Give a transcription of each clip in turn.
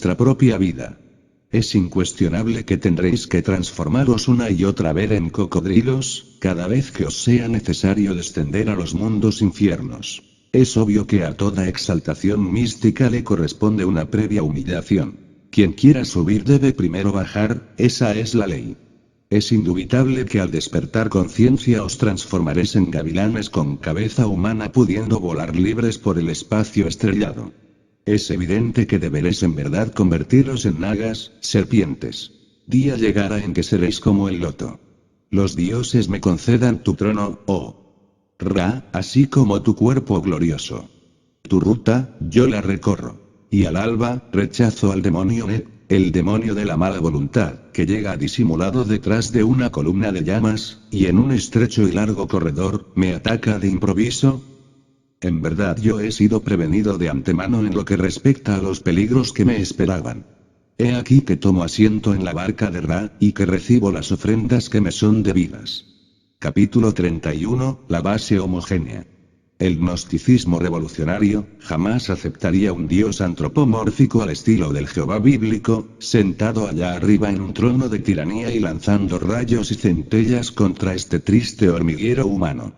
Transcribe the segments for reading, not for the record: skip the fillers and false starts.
vuestra propia vida. Es incuestionable que tendréis que transformaros una y otra vez en cocodrilos, cada vez que os sea necesario descender a los mundos infiernos. Es obvio que a toda exaltación mística le corresponde una previa humillación. Quien quiera subir debe primero bajar, esa es la ley. Es indubitable que al despertar conciencia os transformaréis en gavilanes con cabeza humana pudiendo volar libres por el espacio estrellado. Es evidente que deberéis en verdad convertiros en nagas, serpientes. Día llegará en que seréis como el loto. Los dioses me concedan tu trono, oh Ra, así como tu cuerpo glorioso. Tu ruta, yo la recorro. Y al alba, rechazo al demonio Net, el demonio de la mala voluntad, que llega disimulado detrás de una columna de llamas, y en un estrecho y largo corredor, me ataca de improviso. En verdad yo he sido prevenido de antemano en lo que respecta a los peligros que me esperaban. He aquí que tomo asiento en la barca de Ra, y que recibo las ofrendas que me son debidas. Capítulo 31, la base homogénea. El gnosticismo revolucionario jamás aceptaría un dios antropomórfico al estilo del Jehová bíblico, sentado allá arriba en un trono de tiranía y lanzando rayos y centellas contra este triste hormiguero humano.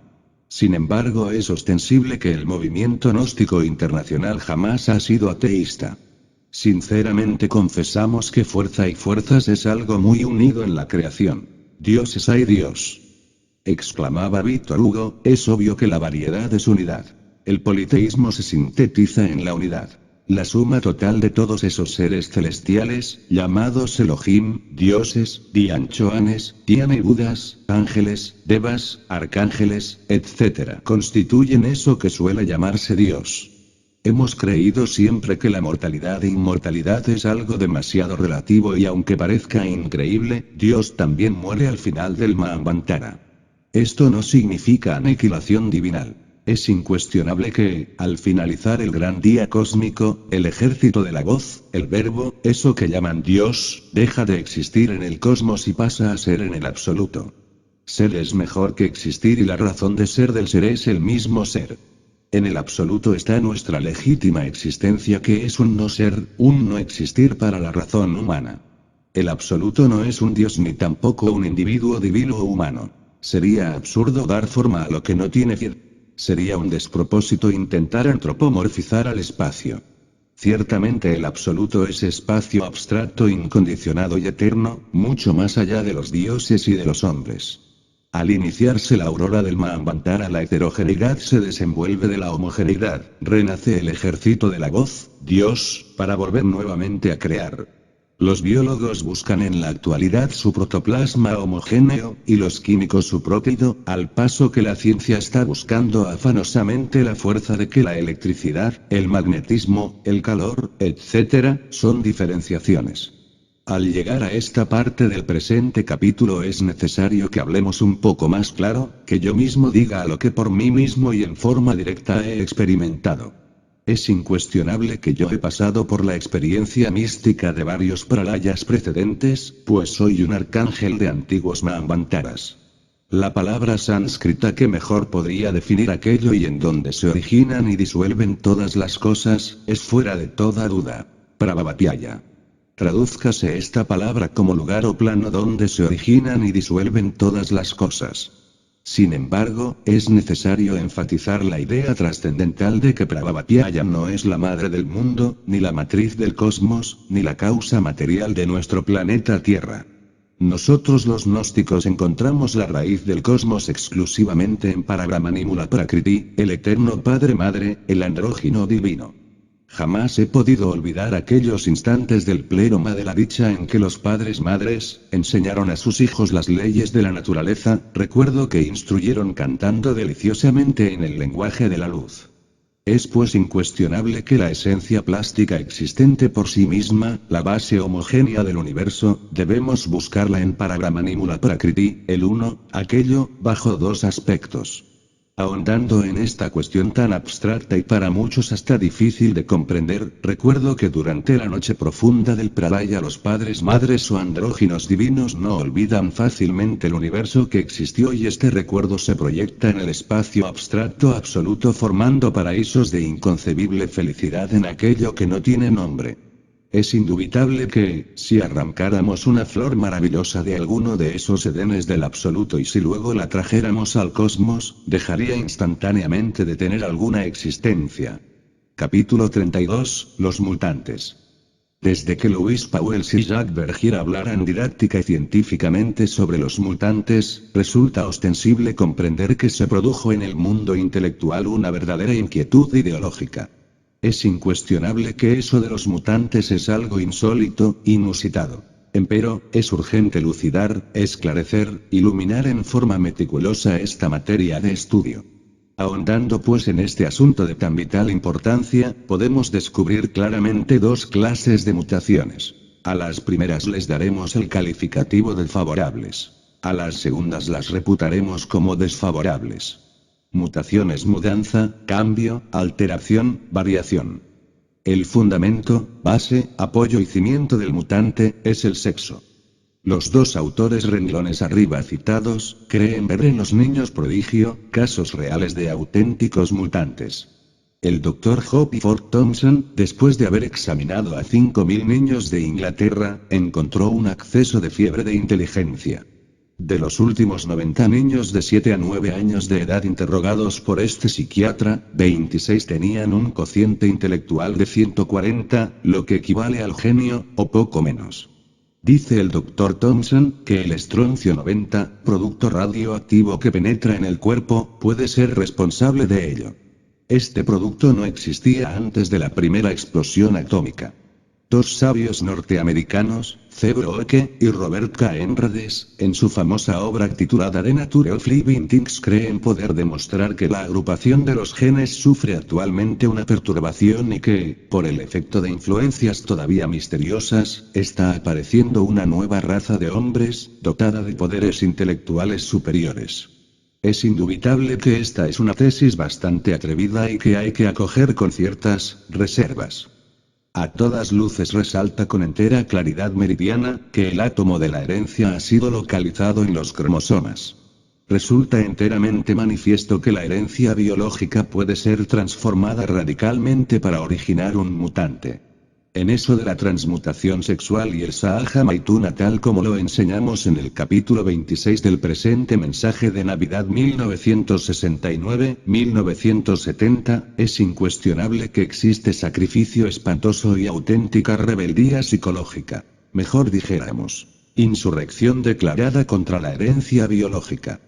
Sin embargo, es ostensible que el movimiento gnóstico internacional jamás ha sido ateísta. Sinceramente confesamos que fuerza y fuerzas es algo muy unido en la creación. Dioses hay Dios. Exclamaba Víctor Hugo, es obvio que la variedad es unidad. El politeísmo se sintetiza en la unidad. La suma total de todos esos seres celestiales, llamados Elohim, dioses, Dianchoanes, Diana y Budas, ángeles, devas, arcángeles, etc., constituyen eso que suele llamarse Dios. Hemos creído siempre que la mortalidad e inmortalidad es algo demasiado relativo y aunque parezca increíble, Dios también muere al final del Mahabharata. Esto no significa aniquilación divinal. Es incuestionable que, al finalizar el gran día cósmico, el ejército de la voz, el verbo, eso que llaman Dios, deja de existir en el cosmos y pasa a ser en el absoluto. Ser es mejor que existir y la razón de ser del ser es el mismo ser. En el absoluto está nuestra legítima existencia que es un no ser, un no existir para la razón humana. El absoluto no es un Dios ni tampoco un individuo divino o humano. Sería absurdo dar forma a lo que no tiene fin. Sería un despropósito intentar antropomorfizar al espacio. Ciertamente el absoluto es espacio abstracto, incondicionado y eterno, mucho más allá de los dioses y de los hombres. Al iniciarse la aurora del Mahabharata, la heterogeneidad se desenvuelve de la homogeneidad, renace el ejército de la voz, Dios, para volver nuevamente a crear. Los biólogos buscan en la actualidad su protoplasma homogéneo, y los químicos su prótido, al paso que la ciencia está buscando afanosamente la fuerza de que la electricidad, el magnetismo, el calor, etc., son diferenciaciones. Al llegar a esta parte del presente capítulo es necesario que hablemos un poco más claro, que yo mismo diga lo que por mí mismo y en forma directa he experimentado. Es incuestionable que yo he pasado por la experiencia mística de varios pralayas precedentes, pues soy un arcángel de antiguos Mahabharatas. La palabra sánscrita que mejor podría definir aquello y en donde se originan y disuelven todas las cosas, es fuera de toda duda, Prabhavapyaya. Tradúzcase esta palabra como lugar o plano donde se originan y disuelven todas las cosas. Sin embargo, es necesario enfatizar la idea trascendental de que Prabhavapyaya no es la madre del mundo, ni la matriz del cosmos, ni la causa material de nuestro planeta Tierra. Nosotros los gnósticos encontramos la raíz del cosmos exclusivamente en Parabramanimula Prakriti, el eterno Padre Madre, el andrógino divino. Jamás he podido olvidar aquellos instantes del pleroma de la dicha en que los padres madres enseñaron a sus hijos las leyes de la naturaleza. Recuerdo que instruyeron cantando deliciosamente en el lenguaje de la luz. Es pues incuestionable que la esencia plástica existente por sí misma, la base homogénea del universo, debemos buscarla en Parabramanimula Prakriti, el uno, aquello, bajo dos aspectos. Ahondando en esta cuestión tan abstracta y para muchos hasta difícil de comprender, recuerdo que durante la noche profunda del pralaya los padres madres o andróginos divinos no olvidan fácilmente el universo que existió y este recuerdo se proyecta en el espacio abstracto absoluto formando paraísos de inconcebible felicidad en aquello que no tiene nombre. Es indubitable que, si arrancáramos una flor maravillosa de alguno de esos edenes del absoluto y si luego la trajéramos al cosmos, dejaría instantáneamente de tener alguna existencia. Capítulo 32, Los mutantes. Desde que Louis Pauwels y Jacques Bergier hablaran didáctica y científicamente sobre los mutantes, resulta ostensible comprender que se produjo en el mundo intelectual una verdadera inquietud ideológica. Es incuestionable que eso de los mutantes es algo insólito, inusitado. Empero, es urgente lucidar, esclarecer, iluminar en forma meticulosa esta materia de estudio. Ahondando pues en este asunto de tan vital importancia, podemos descubrir claramente dos clases de mutaciones. A las primeras les daremos el calificativo de favorables. A las segundas las reputaremos como desfavorables. Mutación es mudanza, cambio, alteración, variación. El fundamento, base, apoyo y cimiento del mutante, es el sexo. Los dos autores renglones arriba citados, creen ver en los niños prodigio, casos reales de auténticos mutantes. El Dr. Hopford Thompson, después de haber examinado a 5.000 niños de Inglaterra, encontró un acceso de fiebre de inteligencia. De los últimos 90 niños de 7 a 9 años de edad interrogados por este psiquiatra, 26 tenían un cociente intelectual de 140, lo que equivale al genio, o poco menos. Dice el Dr. Thompson, que el estroncio 90, producto radioactivo que penetra en el cuerpo, puede ser responsable de ello. Este producto no existía antes de la primera explosión atómica. Dos sabios norteamericanos, C. Broeke y Robert K. Enrades, en su famosa obra titulada The Nature of Living Things creen poder demostrar que la agrupación de los genes sufre actualmente una perturbación y que, por el efecto de influencias todavía misteriosas, está apareciendo una nueva raza de hombres, dotada de poderes intelectuales superiores. Es indubitable que esta es una tesis bastante atrevida y que hay que acoger con ciertas reservas. A todas luces resalta con entera claridad meridiana, que el átomo de la herencia ha sido localizado en los cromosomas. Resulta enteramente manifiesto que la herencia biológica puede ser transformada radicalmente para originar un mutante. En eso de la transmutación sexual y el Sahaja Maituna tal como lo enseñamos en el capítulo 26 del presente mensaje de Navidad 1969-1970, es incuestionable que existe sacrificio espantoso y auténtica rebeldía psicológica. Mejor dijéramos, insurrección declarada contra la herencia biológica.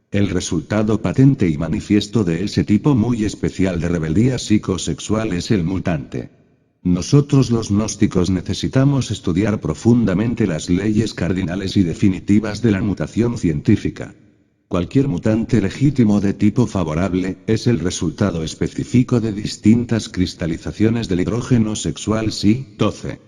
El resultado patente y manifiesto de ese tipo muy especial de rebeldía psicosexual es el mutante. Nosotros los gnósticos necesitamos estudiar profundamente las leyes cardinales y definitivas de la mutación científica. Cualquier mutante legítimo de tipo favorable, es el resultado específico de distintas cristalizaciones del hidrógeno sexual Psi-12.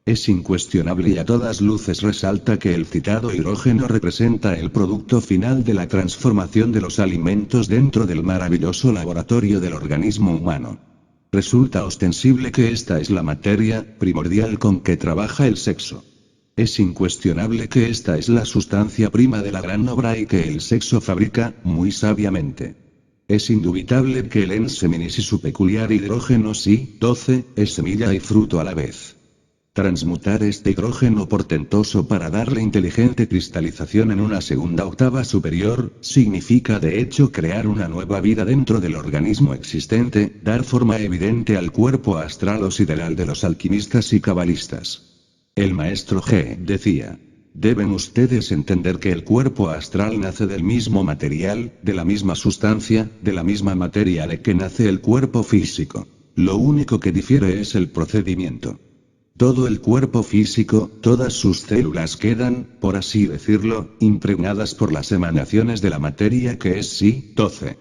Es incuestionable y a todas luces resalta que el citado hidrógeno representa el producto final de la transformación de los alimentos dentro del maravilloso laboratorio del organismo humano. Resulta ostensible que esta es la materia primordial con que trabaja el sexo. Es incuestionable que esta es la sustancia prima de la gran obra y que el sexo fabrica, muy sabiamente. Es indubitable que el enseminis y su peculiar hidrógeno Psi-12, es semilla y fruto a la vez. Transmutar este hidrógeno portentoso para darle inteligente cristalización en una segunda octava superior, significa de hecho crear una nueva vida dentro del organismo existente, dar forma evidente al cuerpo astral o sideral de los alquimistas y cabalistas. El maestro G. decía: deben ustedes entender que el cuerpo astral nace del mismo material, de la misma sustancia, de la misma materia de que nace el cuerpo físico. Lo único que difiere es el procedimiento. Todo el cuerpo físico, todas sus células quedan, por así decirlo, impregnadas por las emanaciones de la materia que es Psi-12.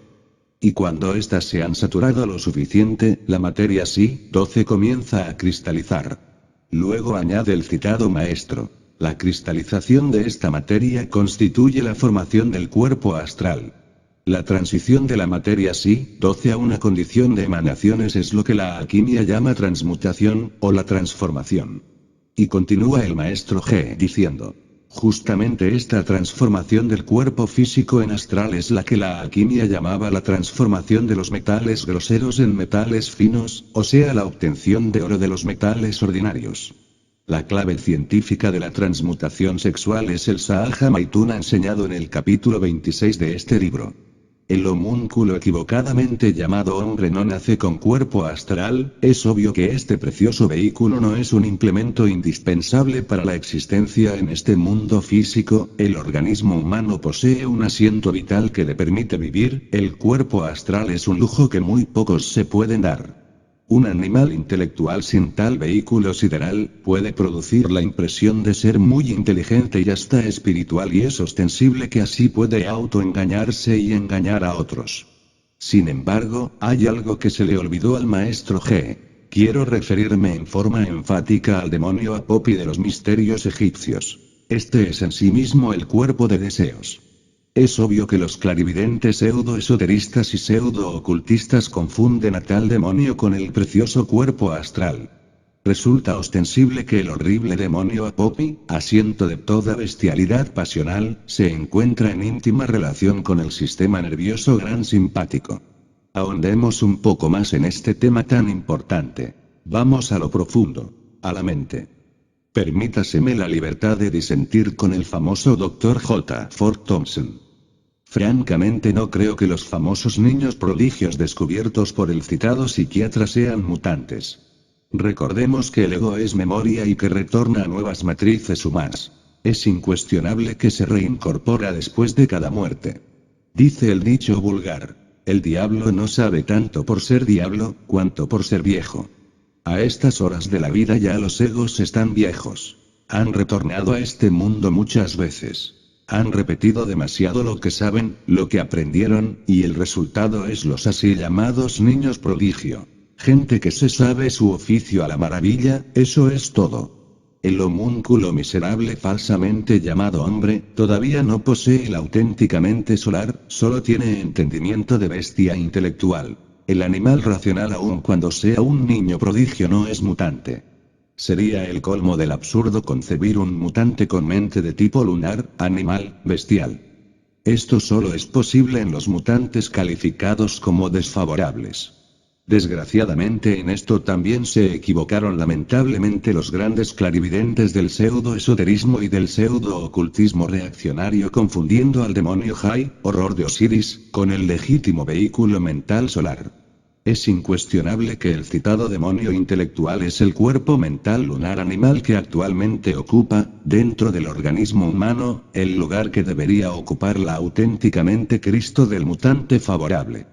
Y cuando éstas se han saturado lo suficiente, la materia Psi-12 comienza a cristalizar. Luego añade el citado maestro: la cristalización de esta materia constituye la formación del cuerpo astral. La transición de la materia Psi-12 a una condición de emanaciones es lo que la alquimia llama transmutación, o la transformación. Y continúa el maestro G diciendo: Justamente esta transformación del cuerpo físico en astral es la que la alquimia llamaba la transformación de los metales groseros en metales finos, o sea la obtención de oro de los metales ordinarios. La clave científica de la transmutación sexual es el Sahaja Maituna enseñado en el capítulo 26 de este libro. El homúnculo equivocadamente llamado hombre no nace con cuerpo astral, es obvio que este precioso vehículo no es un implemento indispensable para la existencia en este mundo físico, el organismo humano posee un asiento vital que le permite vivir, el cuerpo astral es un lujo que muy pocos se pueden dar. Un animal intelectual sin tal vehículo sideral, puede producir la impresión de ser muy inteligente y hasta espiritual y es ostensible que así puede autoengañarse y engañar a otros. Sin embargo, hay algo que se le olvidó al maestro G. Quiero referirme en forma enfática al demonio Apopi de los misterios egipcios. Este es en sí mismo el cuerpo de deseos. Es obvio que los clarividentes pseudo-esoteristas y pseudo-ocultistas confunden a tal demonio con el precioso cuerpo astral. Resulta ostensible que el horrible demonio Apopi, asiento de toda bestialidad pasional, se encuentra en íntima relación con el sistema nervioso gran simpático. Ahondemos un poco más en este tema tan importante. Vamos a lo profundo, a la mente. Permítaseme la libertad de disentir con el famoso Dr. J. Ford Thompson. Francamente no creo que los famosos niños prodigios descubiertos por el citado psiquiatra sean mutantes. Recordemos que el ego es memoria y que retorna a nuevas matrices humanas. Es incuestionable que se reincorpora después de cada muerte. Dice el dicho vulgar, el diablo no sabe tanto por ser diablo, cuanto por ser viejo. A estas horas de la vida ya los egos están viejos. Han retornado a este mundo muchas veces. Han repetido demasiado lo que saben, lo que aprendieron, y el resultado es los así llamados niños prodigio. Gente que se sabe su oficio a la maravilla, eso es todo. El homúnculo miserable falsamente llamado hombre, todavía no posee el auténticamente solar, solo tiene entendimiento de bestia intelectual. El animal racional aun cuando sea un niño prodigio no es mutante. Sería el colmo del absurdo concebir un mutante con mente de tipo lunar, animal, bestial. Esto solo es posible en los mutantes calificados como desfavorables. Desgraciadamente en esto también se equivocaron lamentablemente los grandes clarividentes del pseudo-esoterismo y del pseudo-ocultismo reaccionario confundiendo al demonio Jai, horror de Osiris, con el legítimo vehículo mental solar. Es incuestionable que el citado demonio intelectual es el cuerpo mental lunar animal que actualmente ocupa, dentro del organismo humano, el lugar que debería ocupar la auténticamente Cristo del mutante favorable.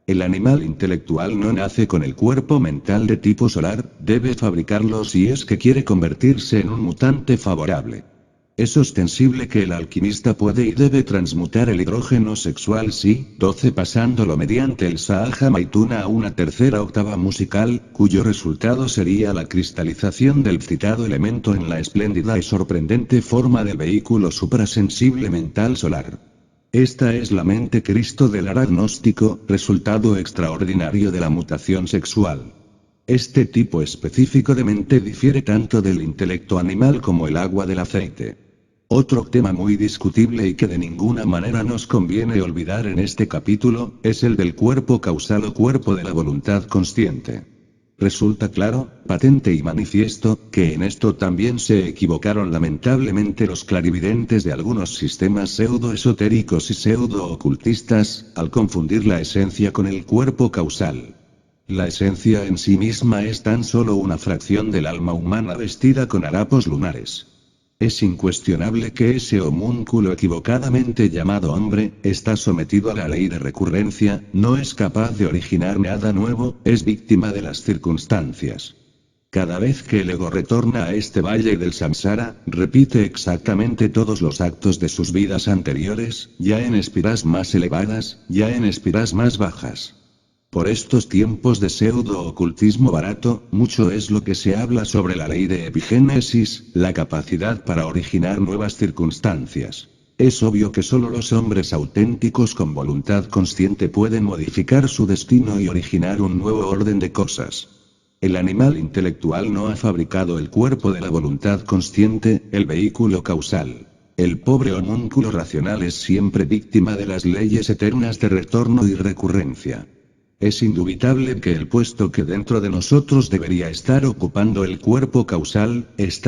El animal intelectual no nace con el cuerpo mental de tipo solar, debe fabricarlo si es que quiere convertirse en un mutante favorable. Es ostensible que el alquimista puede y debe transmutar el hidrógeno sexual sí, 12 pasándolo mediante el Sahaja Maituna a una tercera octava musical, cuyo resultado sería la cristalización del citado elemento en la espléndida y sorprendente forma del vehículo suprasensible mental solar. Esta es la mente Cristo del agnóstico, resultado extraordinario de la mutación sexual. Este tipo específico de mente difiere tanto del intelecto animal como el agua del aceite. Otro tema muy discutible y que de ninguna manera nos conviene olvidar en este capítulo, es el del cuerpo causal o cuerpo de la voluntad consciente. Resulta claro, patente y manifiesto, que en esto también se equivocaron lamentablemente los clarividentes de algunos sistemas pseudo-esotéricos y pseudo-ocultistas, al confundir la esencia con el cuerpo causal. La esencia en sí misma es tan solo una fracción del alma humana vestida con harapos lunares. Es incuestionable que ese homúnculo equivocadamente llamado hombre, está sometido a la ley de recurrencia, no es capaz de originar nada nuevo, es víctima de las circunstancias. Cada vez que el ego retorna a este valle del samsara, repite exactamente todos los actos de sus vidas anteriores, ya en espiras más elevadas, ya en espiras más bajas. Por estos tiempos de pseudo-ocultismo barato, mucho es lo que se habla sobre la ley de epigénesis, la capacidad para originar nuevas circunstancias. Es obvio que solo los hombres auténticos con voluntad consciente pueden modificar su destino y originar un nuevo orden de cosas. El animal intelectual no ha fabricado el cuerpo de la voluntad consciente, el vehículo causal. El pobre homúnculo racional es siempre víctima de las leyes eternas de retorno y recurrencia. Es indubitable que el puesto que dentro de nosotros debería estar ocupando el cuerpo causal, está